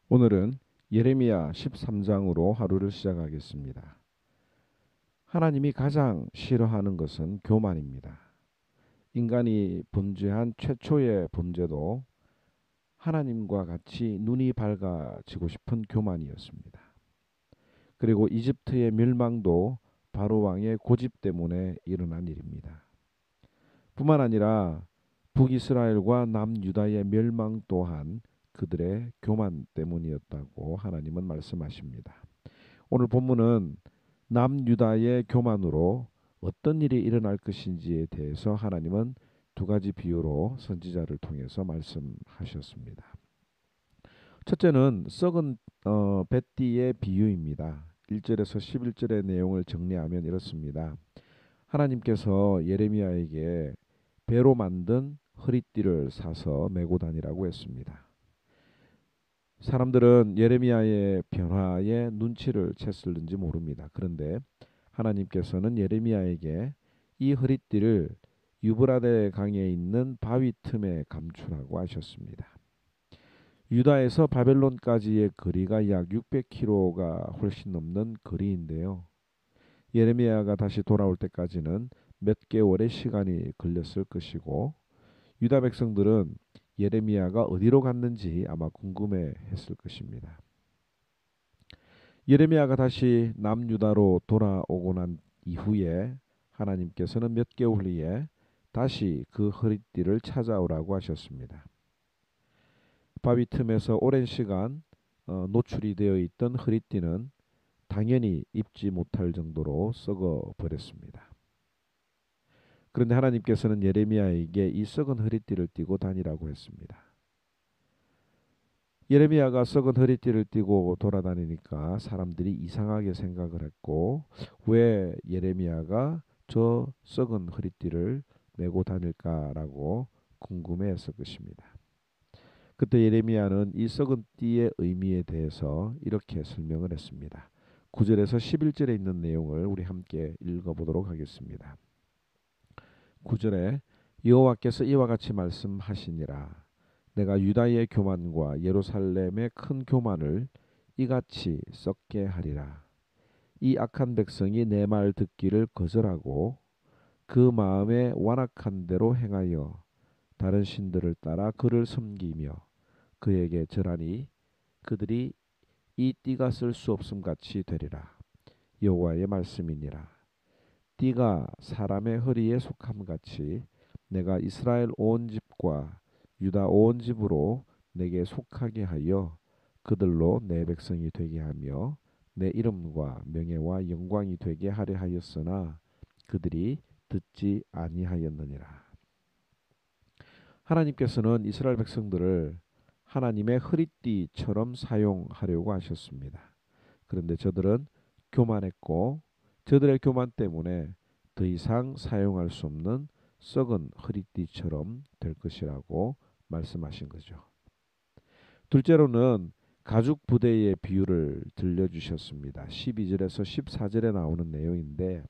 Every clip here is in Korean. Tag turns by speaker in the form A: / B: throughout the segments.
A: 오늘은 예레미야 13장으로 하루를 시작하겠습니다. 하나님이 가장 싫어하는 것은 교만입니다. 인간이 범죄한 최초의 범죄도 하나님과 같이 눈이 밝아지고 싶은 교만이었습니다. 그리고 이집트의 멸망도 바로 왕의 고집 때문에 일어난 일입니다. 뿐만 아니라 북이스라엘과 남유다의 멸망 또한 그들의 교만 때문이었다고 하나님은 말씀하십니다. 오늘 본문은 남유다의 교만으로 어떤 일이 일어날 것인지에 대해서 하나님은 두 가지 비유로 선지자를 통해서 말씀하셨습니다. 첫째는 썩은 뱃띠의 비유입니다. 1절에서 11절의 내용을 정리하면 이렇습니다. 하나님께서 예레미야에게 배로 만든 허리띠를 사서 메고 다니라고 했습니다. 사람들은 예레미야의 변화에 눈치를 챘을는지 모릅니다. 그런데 하나님께서는 예레미야에게 이 허리띠를 유브라데 강에 있는 바위 틈에 감추라고 하셨습니다. 유다에서 바벨론까지의 거리가 약 600km가 훨씬 넘는 거리인데요. 예레미야가 다시 돌아올 때까지는 몇 개월의 시간이 걸렸을 것이고 유다 백성들은 예레미야가 어디로 갔는지 아마 궁금해 했을 것입니다. 예레미야가 다시 남유다로 돌아오고 난 이후에 하나님께서는 몇 개월 후에 다시 그 허리띠를 찾아오라고 하셨습니다. 바위 틈에서 오랜 시간 노출이 되어 있던 허리띠는 당연히 입지 못할 정도로 썩어 버렸습니다. 그런데 하나님께서는 예레미야에게 이 썩은 허리띠를 띠고 다니라고 했습니다. 예레미야가 썩은 허리띠를 띠고 돌아다니니까 사람들이 이상하게 생각을 했고 왜 예레미야가 저 썩은 허리띠를 메고 다닐까라고 궁금해했을 것입니다. 그때 예레미야는 이 썩은 띠의 의미에 대해서 이렇게 설명을 했습니다. 9절에서 11절에 있는 내용을 우리 함께 읽어보도록 하겠습니다. 9절에 여호와께서 이와 같이 말씀하시니라. 내가 유다의 교만과 예루살렘의 큰 교만을 이같이 썩게 하리라. 이 악한 백성이 내 말 듣기를 거절하고 그 마음에 완악한 대로 행하여 다른 신들을 따라 그를 섬기며 그에게 절하니 그들이 이 띠가 쓸 수 없음 같이 되리라. 여호와의 말씀이니라. 띠가 사람의 허리에 속함 같이 내가 이스라엘 온 집과 유다 온 집으로 내게 속하게 하여 그들로 내 백성이 되게 하며 내 이름과 명예와 영광이 되게 하려 하였으나 그들이 듣지 아니하였느니라. 하나님께서는 이스라엘 백성들을 하나님의 허리띠처럼 사용하려고 하셨습니다. 그런데 저들은 교만했고 저들의 교만 때문에 더 이상 사용할 수 없는 썩은 허리띠처럼 될 것이라고 말씀하신 거죠. 둘째로는 가죽 부대의 비유를 들려주셨습니다. 12절에서 14절에 나오는 내용인데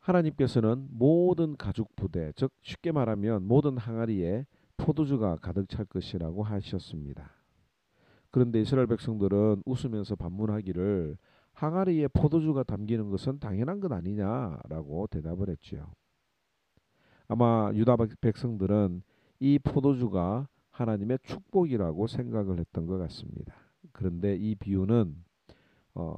A: 하나님께서는 모든 가죽 부대, 즉 쉽게 말하면 모든 항아리에 포도주가 가득 찰 것이라고 하셨습니다. 그런데 이스라엘 백성들은 웃으면서 반문하기를 항아리에 포도주가 담기는 것은 당연한 것 아니냐라고 대답을 했지요. 아마 유다 백성들은 이 포도주가 하나님의 축복이라고 생각을 했던 것 같습니다. 그런데 이 비유는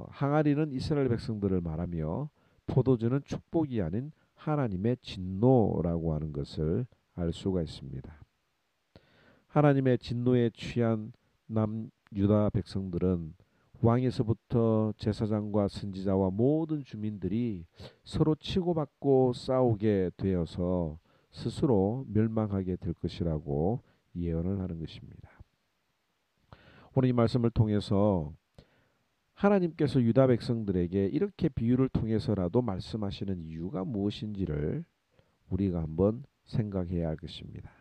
A: 항아리는 이스라엘 백성들을 말하며 포도주는 축복이 아닌 하나님의 진노라고 하는 것을 알 수가 있습니다. 하나님의 진노에 취한 남유다 백성들은 왕에서부터 제사장과 선지자와 모든 주민들이 서로 치고받고 싸우게 되어서 스스로 멸망하게 될 것이라고 예언을 하는 것입니다. 오늘 이 말씀을 통해서 하나님께서 유다 백성들에게 이렇게 비유를 통해서라도 말씀하시는 이유가 무엇인지를 우리가 한번 생각해야 할 것입니다.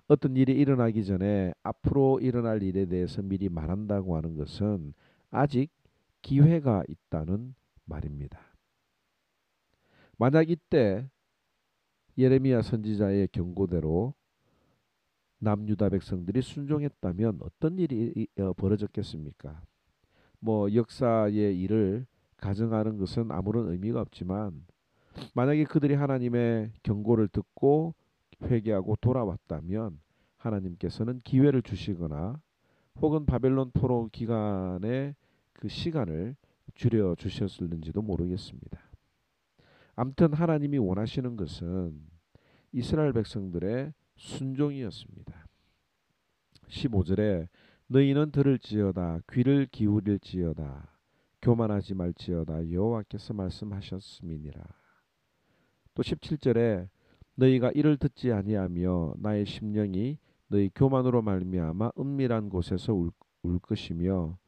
A: 어떤 일이 일어나기 전에 앞으로 일어날 일에 대해서 미리 말한다고 하는 것은 아직 기회가 있다는 말입니다. 만약 이때 예레미야 선지자의 경고대로 남유다 백성들이 순종했다면 어떤 일이 벌어졌겠습니까? 뭐 역사의 일을 가정하는 것은 아무런 의미가 없지만 만약에 그들이 하나님의 경고를 듣고 회개하고 돌아왔다면 하나님께서는 기회를 주시거나 혹은 바벨론 포로 기간의 그 시간을 줄여 주셨을는지도 모르겠습니다. 아무튼 하나님이 원하시는 것은 이스라엘 백성들의 순종이었습니다. 15절에 너희는 들을지어다 귀를 기울일지어다 교만하지 말지어다 여호와께서 말씀하셨음이니라. 또 17절에 너희가 이를 듣지 아니하며 나의 심령이 너희 교만으로 말미암아 은밀한 곳에서 울 것이며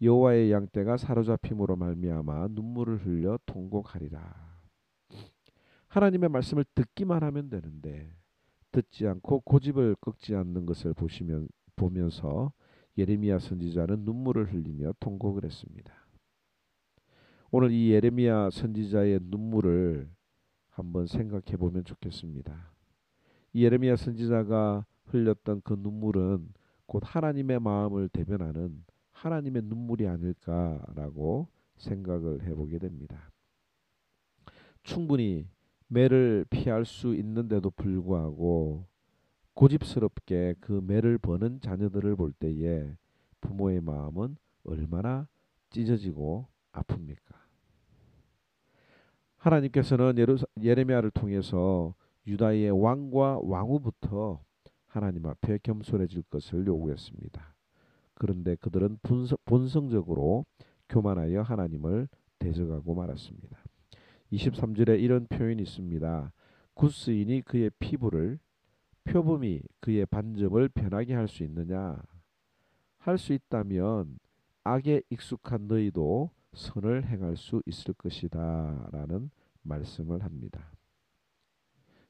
A: 여호와의 양떼가 사로잡힘으로 말미암아 눈물을 흘려 통곡하리라. 하나님의 말씀을 듣기만 하면 되는데 듣지 않고 고집을 꺾지 않는 것을 보면서 예레미야 선지자는 눈물을 흘리며 통곡을 했습니다. 오늘 이 예레미야 선지자의 눈물을 한번 생각해 보면 좋겠습니다. 이 예레미야 선지자가 흘렸던 그 눈물은 곧 하나님의 마음을 대변하는 하나님의 눈물이 아닐까라고 생각을 해보게 됩니다. 충분히 매를 피할 수 있는데도 불구하고 고집스럽게 그 매를 버는 자녀들을 볼 때에 부모의 마음은 얼마나 찢어지고 아픕니까? 하나님께서는 예레미야를 통해서 유다의 왕과 왕후부터 하나님 앞에 겸손해질 것을 요구했습니다. 그런데 그들은 본성적으로 교만하여 하나님을 대적하고 말았습니다. 23절에 이런 표현이 있습니다. 굿스인이 그의 피부를 표범이 그의 반점을 변하게 할 수 있느냐? 할 수 있다면 악에 익숙한 너희도 선을 행할 수 있을 것이다 라는 말씀을 합니다.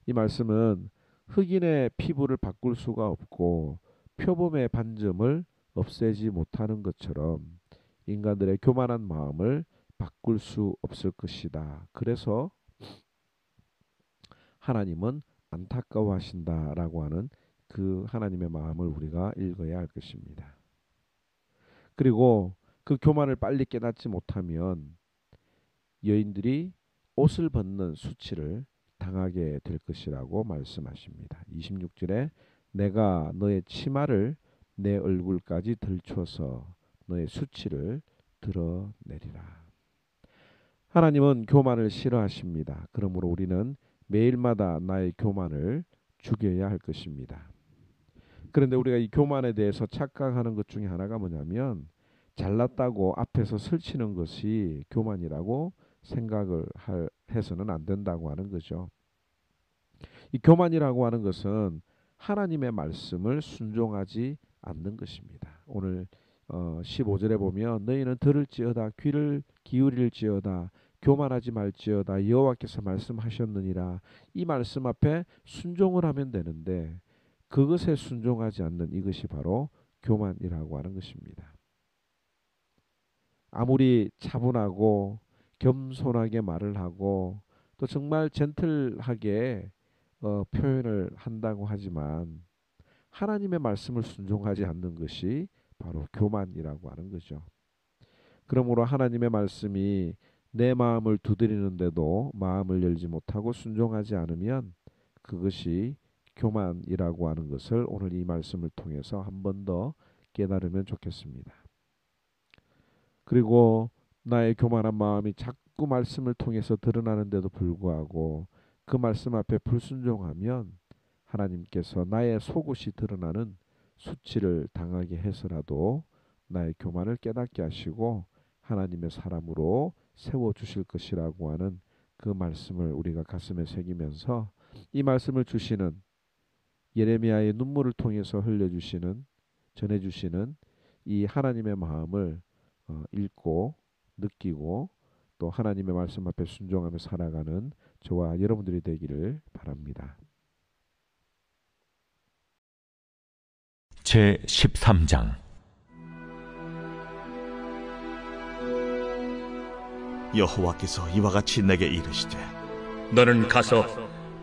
A: 이 말씀은 흑인의 피부를 바꿀 수가 없고 표범의 반점을 없애지 못하는 것처럼 인간들의 교만한 마음을 바꿀 수 없을 것이다. 그래서 하나님은 안타까워하신다라고 하는 그 하나님의 마음을 우리가 읽어야 할 것입니다. 그리고 그 교만을 빨리 깨닫지 못하면 여인들이 옷을 벗는 수치를 당하게 될 것이라고 말씀하십니다. 26절에 내가 너의 치마를 내 얼굴까지 들춰서 너의 수치를 드러내리라. 하나님은 교만을 싫어하십니다. 그러므로 우리는 매일마다 나의 교만을 죽여야 할 것입니다. 그런데 우리가 이 교만에 대해서 착각하는 것 중에 하나가 뭐냐면 잘났다고 앞에서 설치는 것이 교만이라고 생각을 해서는 안 된다고 하는 거죠. 이 교만이라고 하는 것은 하나님의 말씀을 순종하지 않는 것입니다. 오늘 15절에 보면 너희는 들을지어다 귀를 기울일지어다 교만하지 말지어다 여호와께서 말씀하셨느니라. 이 말씀 앞에 순종을 하면 되는데 그것에 순종하지 않는 이것이 바로 교만이라고 하는 것입니다. 아무리 차분하고 겸손하게 말을 하고 또 정말 젠틀하게 표현을 한다고 하지만 하나님의 말씀을 순종하지 않는 것이 바로 교만이라고 하는 거죠. 그러므로 하나님의 말씀이 내 마음을 두드리는데도 마음을 열지 못하고 순종하지 않으면 그것이 교만이라고 하는 것을 오늘 이 말씀을 통해서 한 번 더 깨달으면 좋겠습니다. 그리고 나의 교만한 마음이 자꾸 말씀을 통해서 드러나는데도 불구하고 그 말씀 앞에 불순종하면 하나님께서 나의 속옷이 드러나는 수치를 당하게 해서라도 나의 교만을 깨닫게 하시고 하나님의 사람으로 세워주실 것이라고 하는 그 말씀을 우리가 가슴에 새기면서 이 말씀을 주시는 예레미야의 눈물을 통해서 흘려주시는 전해주시는 이 하나님의 마음을 읽고 느끼고 또 하나님의 말씀 앞에 순종하며 살아가는 저와 여러분들이 되기를 바랍니다.
B: 제 13장
C: 여호와께서 이와 같이 내게 이르시되
D: 너는 가서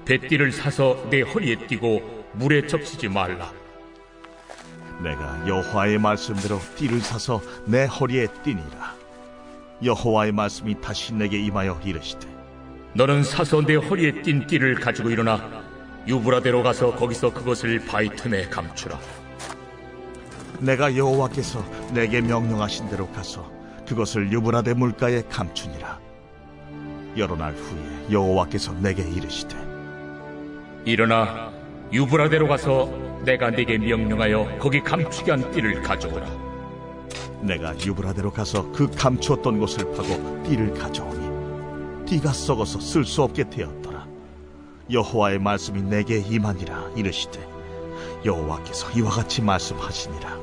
D: 뱃띠를 사서 내 허리에 띠고 물에 적시지 말라.
C: 내가 여호와의 말씀대로 띠를 사서 내 허리에 띠니라. 여호와의 말씀이 다시 내게 임하여 이르시되,
B: 너는 사서 내 허리에 띈 띠를 가지고 일어나 유브라데로 가서 거기서 그것을 바위 틈에 감추라.
C: 내가 여호와께서 내게 명령하신 대로 가서 그것을 유브라데 물가에 감추니라. 여러 날 후에 여호와께서 내게 이르시되,
B: 일어나 유브라데로 가서 내가 네게 명령하여 거기 감추게 한 띠를 가져오라.
C: 내가 유브라데로 가서 그 감추었던 곳을 파고 띠를 가져오니 띠가 썩어서 쓸 수 없게 되었더라. 여호와의 말씀이 내게 임하니라. 이르시되, 여호와께서 이와 같이 말씀하시니라.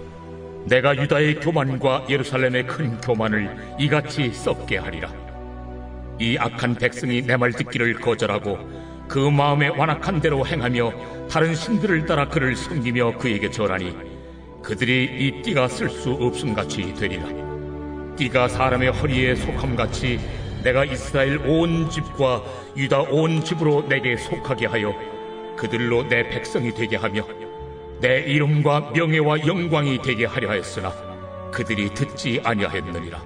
B: 내가 유다의 교만과 예루살렘의 큰 교만을 이같이 썩게 하리라. 이 악한 백성이 내 말 듣기를 거절하고 그 마음에 완악한 대로 행하며 다른 신들을 따라 그를 섬기며 그에게 절하니 그들이 이 띠가 쓸 수 없음같이 되리라. 띠가 사람의 허리에 속함같이 내가 이스라엘 온 집과 유다 온 집으로 내게 속하게 하여 그들로 내 백성이 되게 하며 내 이름과 명예와 영광이 되게 하려 하였으나 그들이 듣지 아니하였느니라.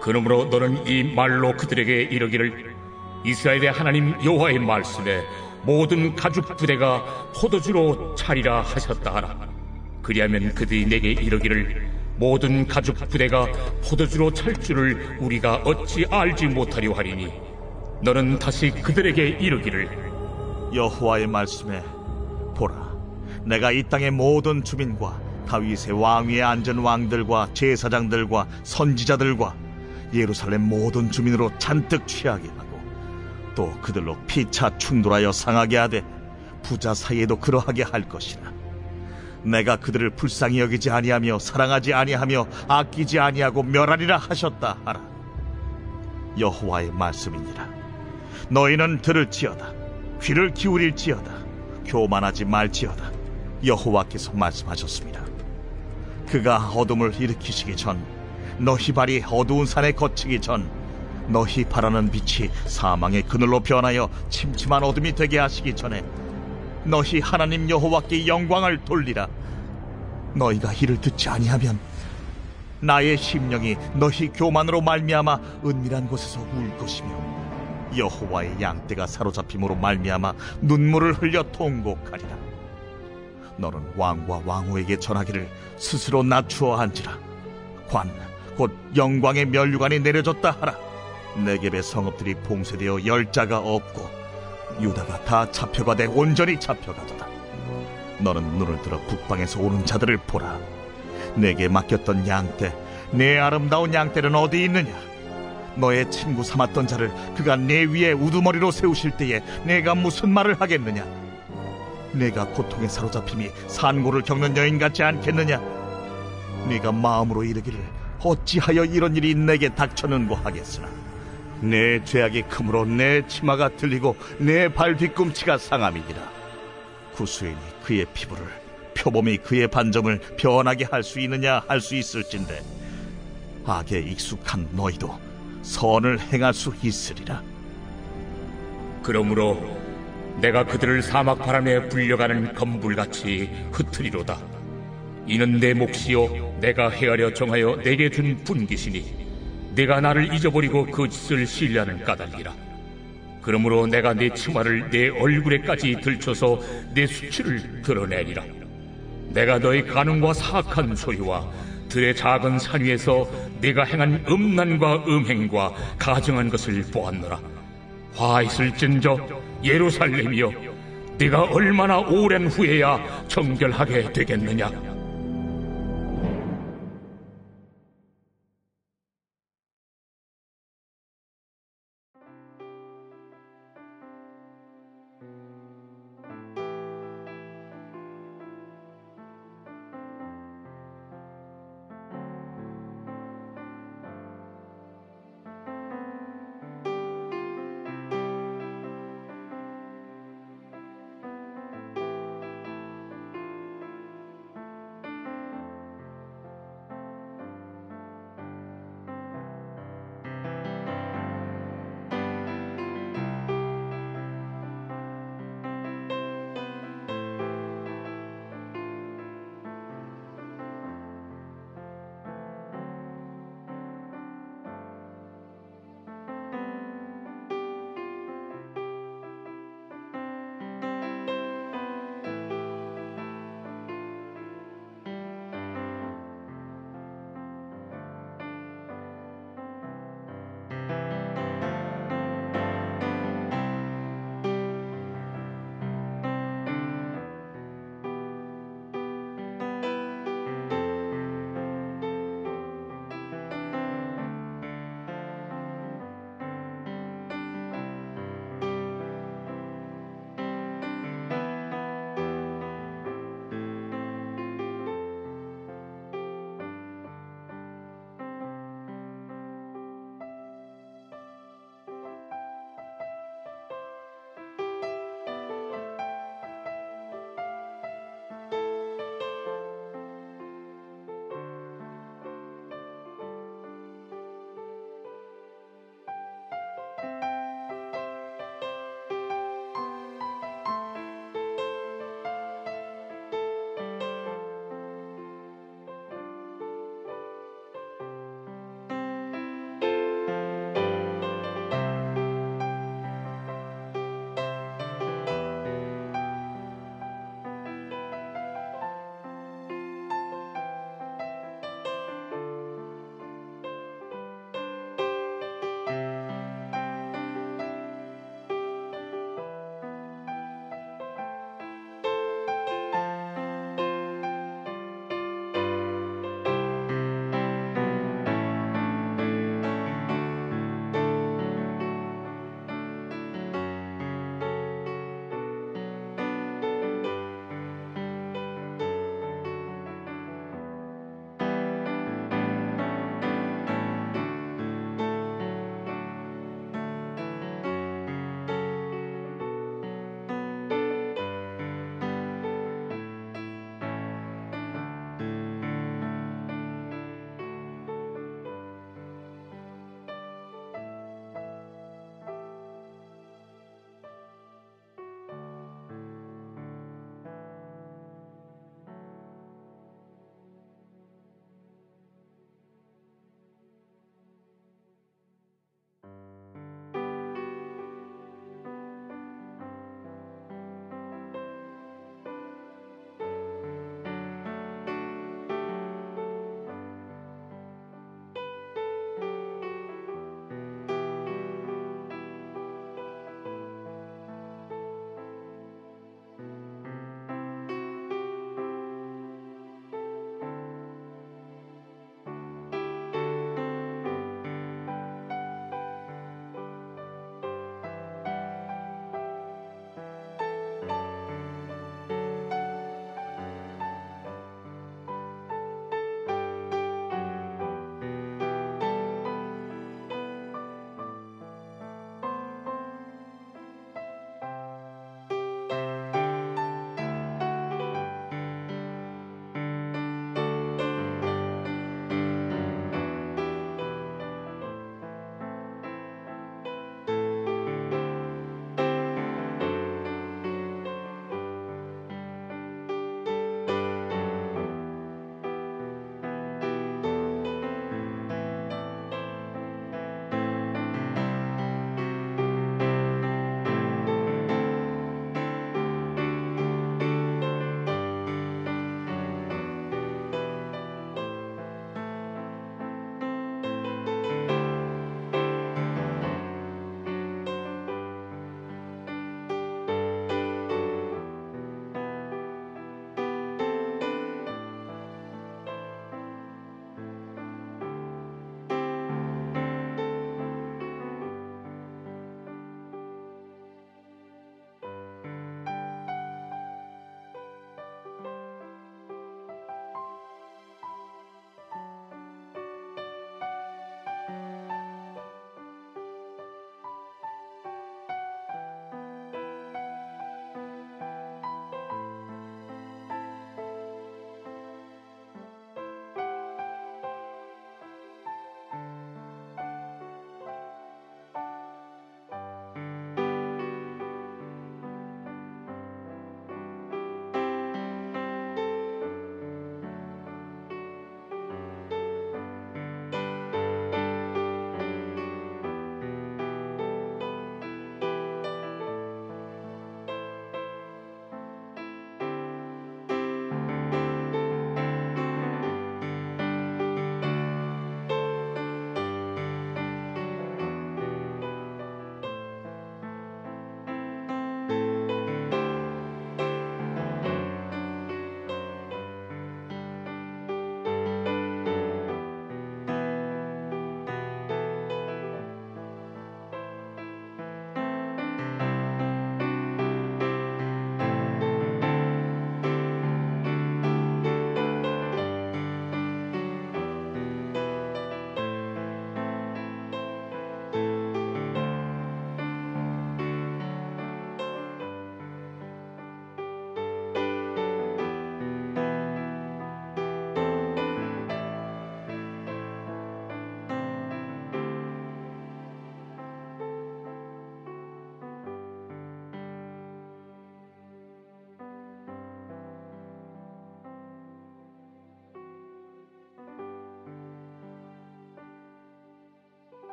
B: 그러므로 너는 이 말로 그들에게 이르기를, 이스라엘의 하나님 여호와의 말씀에 모든 가죽 부대가 포도주로 차리라 하셨다 하라. 그리하면 그들이 내게 이르기를, 모든 가죽 부대가 포도주로 찰 줄을 우리가 어찌 알지 못하려 하리니, 너는 다시 그들에게 이르기를,
C: 여호와의 말씀에 보라, 내가 이 땅의 모든 주민과 다윗의 왕위에 앉은 왕들과 제사장들과 선지자들과 예루살렘 모든 주민으로 잔뜩 취하게 하고 또 그들로 피차 충돌하여 상하게 하되 부자 사이에도 그러하게 할 것이라. 내가 그들을 불쌍히 여기지 아니하며 사랑하지 아니하며 아끼지 아니하고 멸하리라 하셨다 하라. 여호와의 말씀이니라. 너희는 들을지어다. 귀를 기울일지어다. 교만하지 말지어다. 여호와께서 말씀하셨습니다. 그가 어둠을 일으키시기 전, 너희 발이 어두운 산에 거치기 전, 너희 바라는 빛이 사망의 그늘로 변하여 침침한 어둠이 되게 하시기 전에 너희 하나님 여호와께 영광을 돌리라. 너희가 이를 듣지 아니하면 나의 심령이 너희 교만으로 말미암아 은밀한 곳에서 울 것이며 여호와의 양떼가 사로잡힘으로 말미암아 눈물을 흘려 통곡하리라. 너는 왕과 왕후에게 전하기를, 스스로 낮추어 앉으라. 관 곧 영광의 면류관이 내려졌다 하라. 네겝의 성읍들이 봉쇄되어 열자가 없고 유다가 다 잡혀가되 온전히 잡혀가도다. 너는 눈을 들어 북방에서 오는 자들을 보라. 내게 맡겼던 양떼, 내 아름다운 양떼는 어디 있느냐? 너의 친구 삼았던 자를 그가 내 위에 우두머리로 세우실 때에 내가 무슨 말을 하겠느냐? 내가 고통에 사로잡힘이 산고를 겪는 여인 같지 않겠느냐? 네가 마음으로 이르기를, 어찌하여 이런 일이 내게 닥쳤는고 하겠으나 내 죄악이 크므로 내 치마가 들리고 내 발 뒤꿈치가 상함이니라. 구수인이 그의 피부를, 표범이 그의 반점을 변하게 할 수 있느냐 할 수 있을진데 악에 익숙한 너희도 선을 행할 수 있으리라.
B: 그러므로 내가 그들을 사막 바람에 불려가는 검불같이 흩으리로다. 이는 내 몫이요 내가 헤아려 정하여 내게 준 분깃이니 내가 나를 잊어버리고 거짓을 신뢰하는 까닭이라. 그러므로 내가 내 치마를 내 얼굴에까지 들춰서 내 수치를 드러내리라. 내가 너의 간음과 사악한 소리와 들의 작은 산 위에서 네가 행한 음란과 음행과 가증한 것을 보았노라. 화 있을진저 예루살렘이여, 네가 얼마나 오랜 후에야 정결하게 되겠느냐?